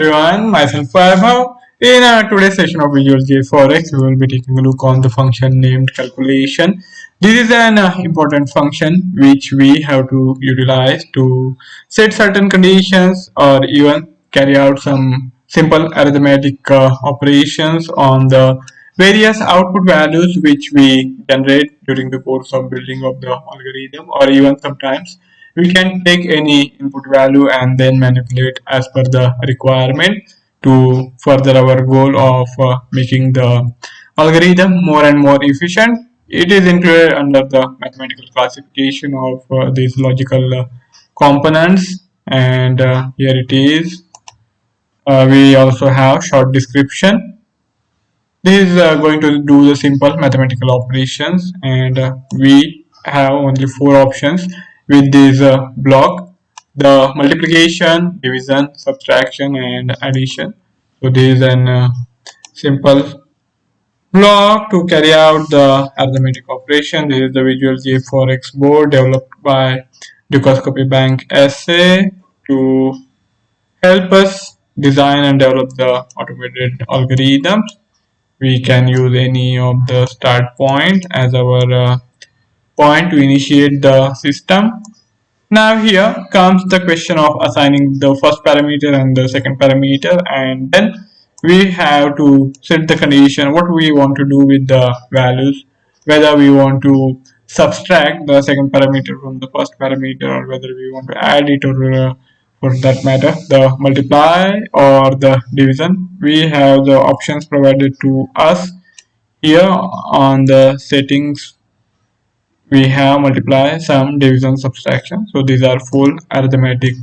Everyone, myself Vaibhav. In today's session of Visual JForex, we will be taking a look on the function named calculation. This is an important function which we have to utilize to set certain conditions or even carry out some simple arithmetic operations on the various output values which we generate during the course of building of the algorithm, or even sometimes we can take any input value and then manipulate as per the requirement to further our goal of making the algorithm more and more efficient. It is included under the mathematical classification of these logical components, and here it is. We also have short description. This is going to do the simple mathematical operations, and we have only four options with this block: the multiplication, division, subtraction, and addition. So this is an simple block to carry out the arithmetic operation. This is the Visual JForex board developed by Dukascopy Bank SA to help us design and develop the automated algorithms. We can use any of the start point as our point to initiate the system. Now here comes the question of assigning the first parameter and the second parameter, and then we have to set the condition what we want to do with the values, whether we want to subtract the second parameter from the first parameter, or whether we want to add it, or for that matter the multiply or the division. We have the options provided to us here on the settings. We have multiply, sum, division, subtraction. So these are four arithmetic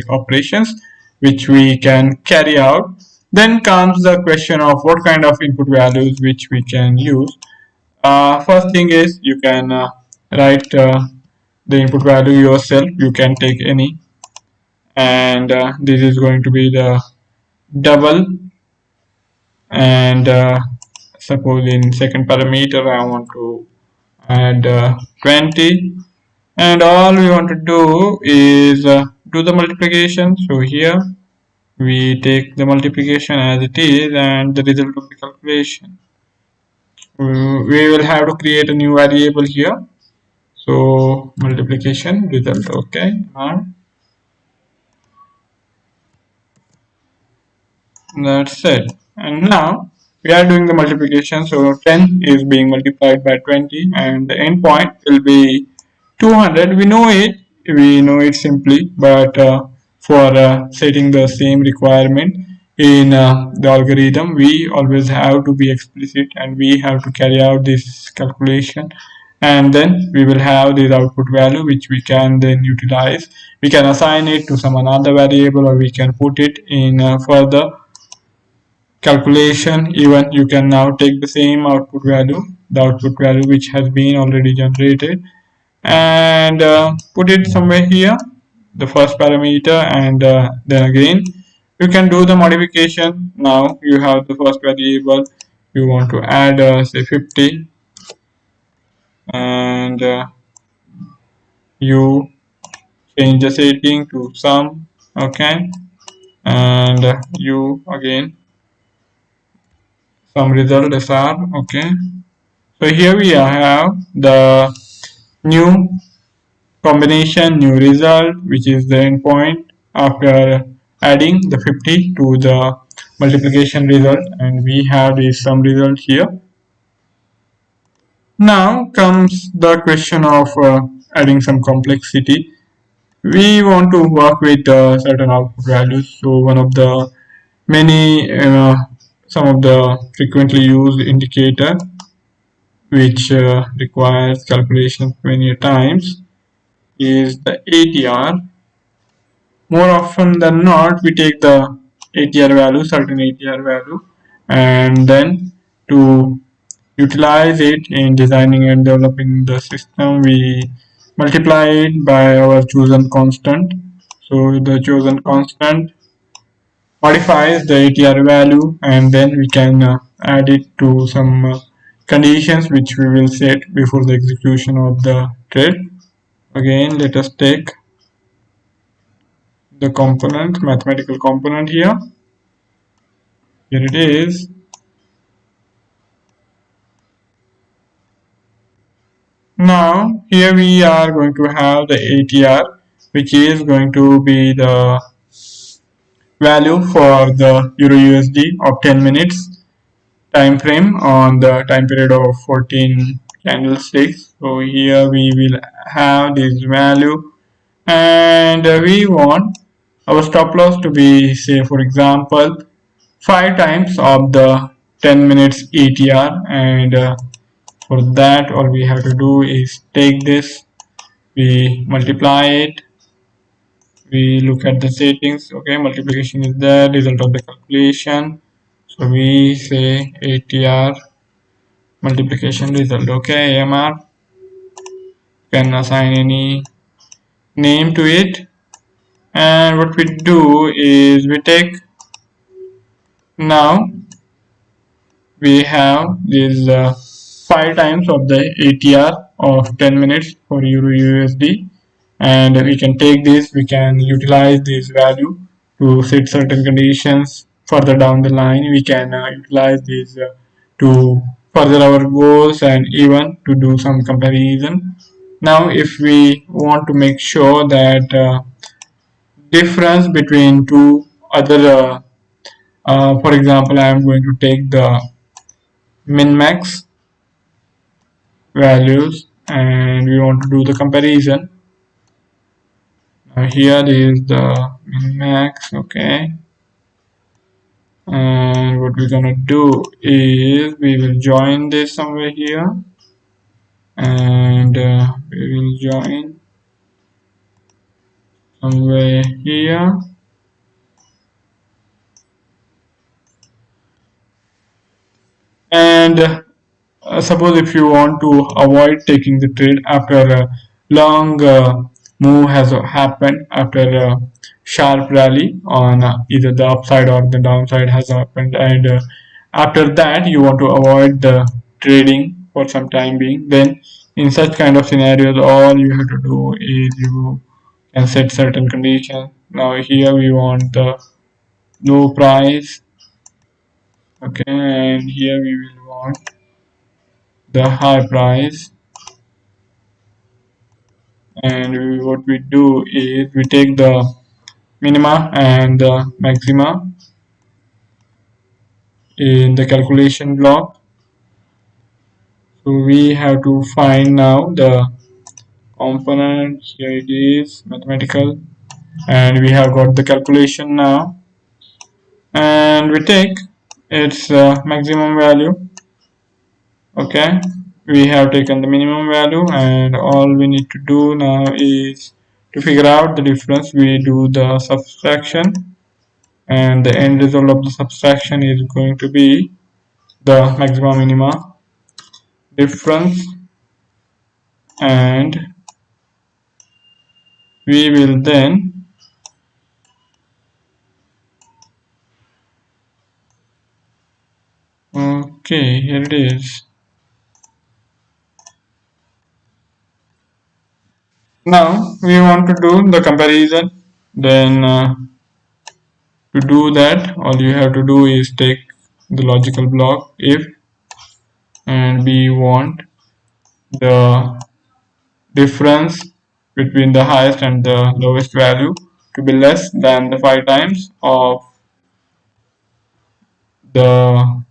operations which we can carry out. Then comes the question of what kind of input values which we can use. First thing is you can write the input value yourself. You can take any, and this is going to be the double, and suppose in second parameter I want to add 20, and all we want to do is do the multiplication. So here we take the multiplication as it is and the result of the calculation. We will have to create a new variable here. So multiplication result, okay. That's it. And now we are doing the multiplication. So 10 is being multiplied by 20, and the end point will be 200. We know it simply, but for setting the same requirement in the algorithm, we always have to be explicit and we have to carry out this calculation, and then we will have this output value which we can then utilize. We can assign it to some another variable, or we can put it in further calculation. Even you can now take the same output value, the output value which has been already generated, and put it somewhere here, the first parameter, and then again you can do the modification. Now you have the first variable, you want to add say 50, and you change the setting to sum, okay, and you again some result SR, okay. So here we have the new combination, new result, which is the endpoint after adding the 50 to the multiplication result, and we have the sum result here. Now comes the question of adding some complexity. We want to work with certain output values. So one of the many some of the frequently used indicator which requires calculation many times is the ATR. More often than not, we take the ATR value, certain ATR value, and then to utilize it in designing and developing the system, we multiply it by our chosen constant. So the chosen constant modifies the ATR value, and then we can add it to some conditions which we will set before the execution of the trade. Again, let us take the component, mathematical component here. Here it is. Now here we are going to have the ATR, which is going to be the value for the Euro USD of 10 minutes time frame on the time period of 14 candlesticks. So here we will have this value, and we want our stop loss to be, say for example, 5 times of the 10 minutes ATR, and for that all we have to do is take this, we multiply it, we look at the settings. Okay, multiplication is the result of the calculation, so we say ATR multiplication result. Okay, AMR, can assign any name to it, and what we do is we take, now we have this 5 times of the ATR of 10 minutes for Euro USD, and we can take this, we can utilize this value to set certain conditions further down the line. We can utilize this to further our goals and even to do some comparison. Now if we want to make sure that difference between two other for example, I am going to take the min max values and we want to do the comparison. Now here is the min max. Okay, and what we're gonna do is we will join this somewhere here, and we will join somewhere here, and suppose if you want to avoid taking the trade after a long move has happened, after a sharp rally on either the upside or the downside has happened, and after that you want to avoid the trading for some time being, then in such kind of scenarios all you have to do is you can set certain conditions. Now here we want the low price. Okay, and here we will want the high price, and what we do is we take the minima and the maxima in the calculation block. So we have to find now the component. Here it is, mathematical, and we have got the calculation now, and we take its maximum value. Okay, we have taken the minimum value, and all we need to do now is to figure out the difference. We do the subtraction, and the end result of the subtraction is going to be the maximum minima difference, and we will then okay, here it is. Now we want to do the comparison. Then to do that all you have to do is take the logical block if, and we want the difference between the highest and the lowest value to be less than the 5 times of the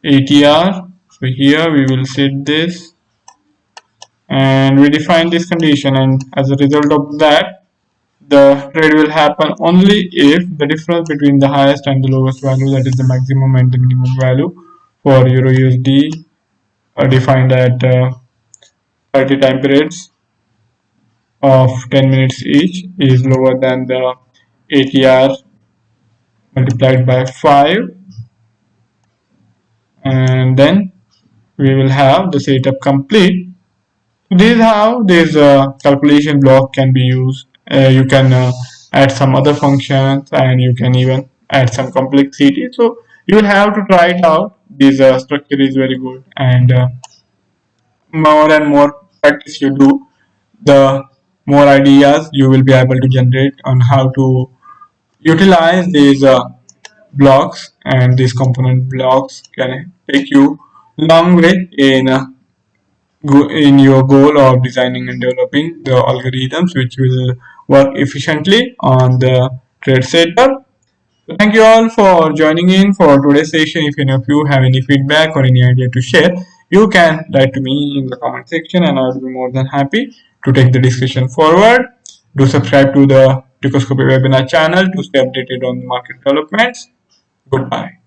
ATR. So here we will set this and we define this condition, and as a result of that the trade will happen only if the difference between the highest and the lowest value, that is the maximum and the minimum value for Euro USD defined at 30 time periods of 10 minutes each, is lower than the ATR multiplied by 5, and then we will have the setup complete. This is how this calculation block can be used. You can add some other functions, and you can even add some complexity. So you will have to try it out. This structure is very good, and more and more practice you do, the more ideas you will be able to generate on how to utilize these blocks, and these component blocks can take you long way in your goal of designing and developing the algorithms which will work efficiently on the trade setup. Thank you all for joining in for today's session. If any of you have any feedback or any idea to share, you can write to me in the comment section and I will be more than happy to take the discussion forward. Do subscribe to the Dukascopy webinar channel to stay updated on the market developments. Goodbye.